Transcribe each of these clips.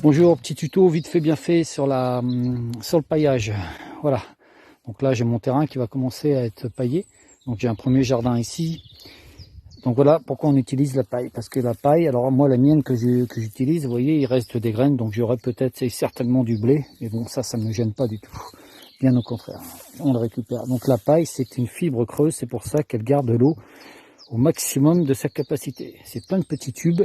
Bonjour, petit tuto vite fait bien fait sur le paillage. Voilà. Donc là j'ai mon terrain qui va commencer à être paillé. Donc j'ai un premier jardin ici. Donc voilà pourquoi on utilise la paille. Parce que la paille, alors moi la mienne que j'utilise, vous voyez, il reste des graines, donc j'aurais peut-être certainement du blé. Mais bon, ça ne me gêne pas du tout. Bien au contraire, on le récupère. Donc la paille, c'est une fibre creuse, c'est pour ça qu'elle garde l'eau au maximum de sa capacité. C'est plein de petits tubes.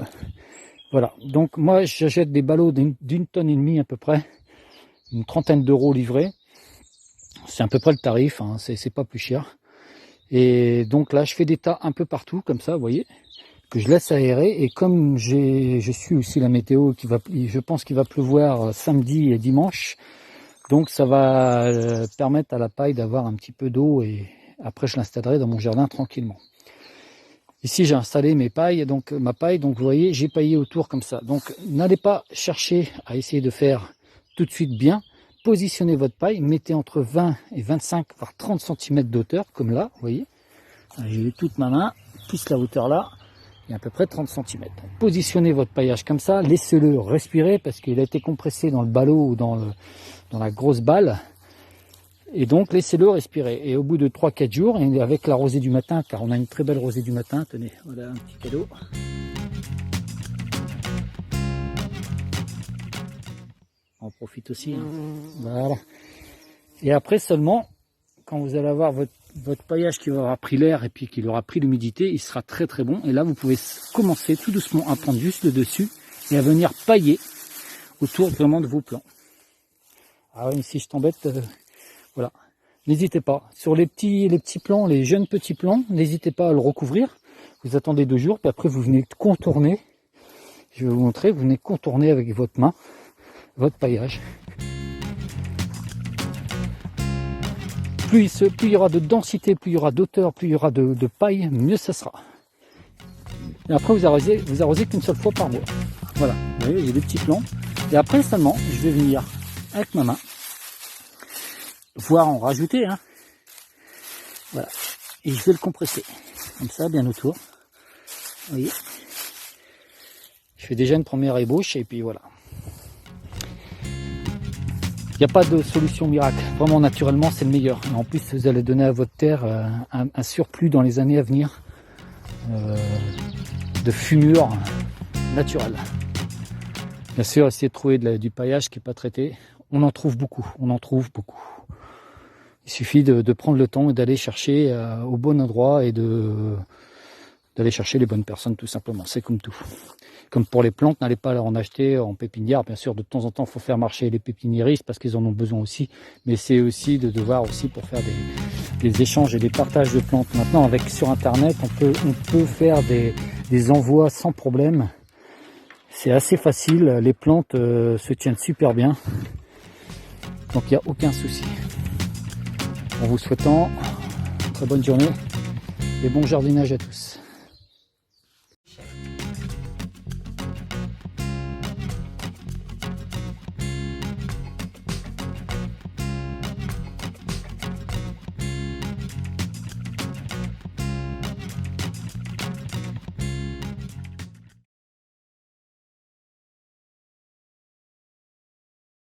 Voilà, donc moi j'achète des ballots d'une tonne et demie à peu près, une trentaine d'euros livrés. C'est à peu près le tarif, hein, c'est pas plus cher. Et donc là je fais des tas un peu partout comme ça, vous voyez, que je laisse aérer. Et comme je suis aussi la météo, je pense qu'il va pleuvoir samedi et dimanche, donc ça va permettre à la paille d'avoir un petit peu d'eau et après je l'installerai dans mon jardin tranquillement. Ici, j'ai installé ma paille, donc vous voyez, j'ai paillé autour comme ça. Donc, n'allez pas chercher à essayer de faire tout de suite bien. Positionnez votre paille, mettez entre 20 et 25, voire 30 cm d'auteur, comme là, vous voyez. J'ai toute ma main, plus la hauteur là, et à peu près 30 cm. Positionnez votre paillage comme ça, laissez-le respirer, parce qu'il a été compressé dans le ballot ou dans la grosse balle. Et donc laissez-le respirer. Et au bout de 3-4 jours, et avec la rosée du matin, car on a une très belle rosée du matin, tenez, voilà un petit cadeau. On en profite aussi. Hein. Voilà. Et après seulement, quand vous allez avoir votre paillage qui aura pris l'air et puis qu'il aura pris l'humidité, il sera très très bon. Et là, vous pouvez commencer tout doucement à prendre juste le dessus et à venir pailler autour vraiment de vos plants. Ah oui, si je t'embête... Voilà, n'hésitez pas. Sur les petits plants, les jeunes petits plants, n'hésitez pas à le recouvrir. Vous attendez 2 jours, puis après vous venez contourner. Je vais vous montrer, vous venez contourner avec votre main, votre paillage. Plus il y aura de densité, plus il y aura d'auteur, plus il y aura de paille, mieux ça sera. Et après vous arrosez qu'une seule fois par mois. Voilà, vous voyez, j'ai des petits plants. Et après seulement, je vais venir avec ma main, voire en rajouter, hein. Voilà, et je vais le compresser comme ça bien autour, vous voyez, je fais déjà une première ébauche et puis voilà. Il n'y a pas de solution miracle, vraiment naturellement c'est le meilleur. Et en plus vous allez donner à votre terre un surplus dans les années à venir de fumure naturelle. Bien sûr, essayez de trouver du paillage qui n'est pas traité. On en trouve beaucoup. Il suffit de prendre le temps et d'aller chercher au bon endroit et d'aller chercher les bonnes personnes tout simplement. C'est comme tout. Comme pour les plantes, n'allez pas en acheter en pépinière. Bien sûr, de temps en temps, il faut faire marcher les pépiniéristes parce qu'ils en ont besoin aussi. Mais c'est aussi de devoir aussi pour faire des échanges et des partages de plantes. Maintenant, sur Internet, on peut faire des envois sans problème. C'est assez facile. Les plantes se tiennent super bien. Donc, il n'y a aucun souci. En vous souhaitant une très bonne journée et bon jardinage à tous.